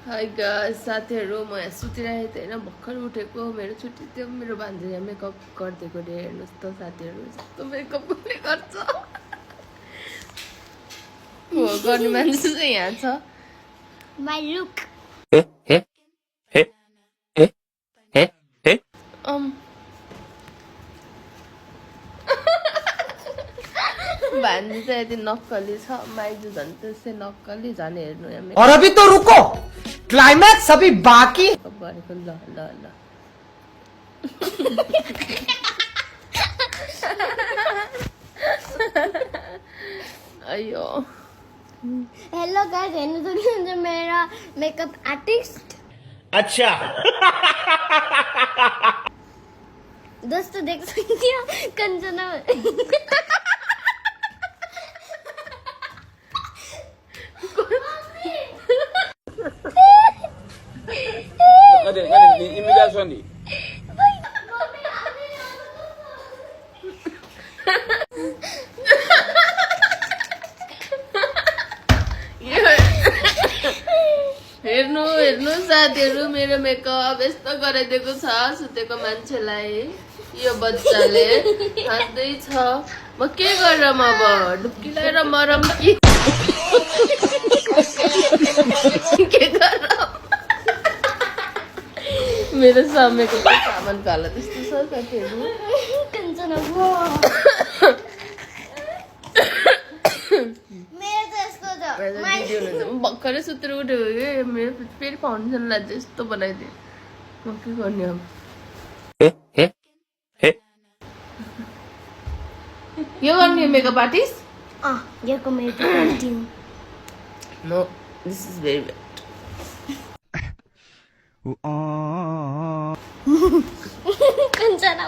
High guys साथीहरू म यहाँ सुतिरहेको थिएँ होइन भर्खर उठेको मेरो छुट्टी थियो मेरो भान्जीले मेकअप गरिदिएको रे हेर्नुहोस् त साथीहरू कस्तो मेकअप पनि गर्छ हो गर्ने मान्छे चाहिँ यहाँ छ My look. भान्जी चाहिँ यति नक्कली छ माइजू झन् त्यसै नक्कली झन् हेर्नु यहाँ और अभी तो रुको क्लाइमैक्स अभी बाकी मेकअप गरेको ल ल ल अयो Hello guys, हेर्नु सक्नुहुन्छ मेरो मेकअप आर्टिस्ट। अच्छा दोस्तों देख सकते हो कंचना imitasyon di. हेर्नु हेर्नु साथीहरू मेरो मेकअप यस्तो गराइदिएको छ सुतेको मान्छेलाई यो बच्चाले हाँस्दैछ म के गरम अब ढुक्किलाएर मरम कि के गरम मेरो समयको सामानको हालत त्यस्तो छ साथीहरू कंचना मेरो त यस्तो छ भर्खरै सुतेर उठेको कि मेरो फेरि फाउन्डेसन लाग्छ यस्तो बनाइदिए म के गर्ने अब यो गर्ने मेकअप आर्टिस्ट यो को मेरो team no this is very Kanchana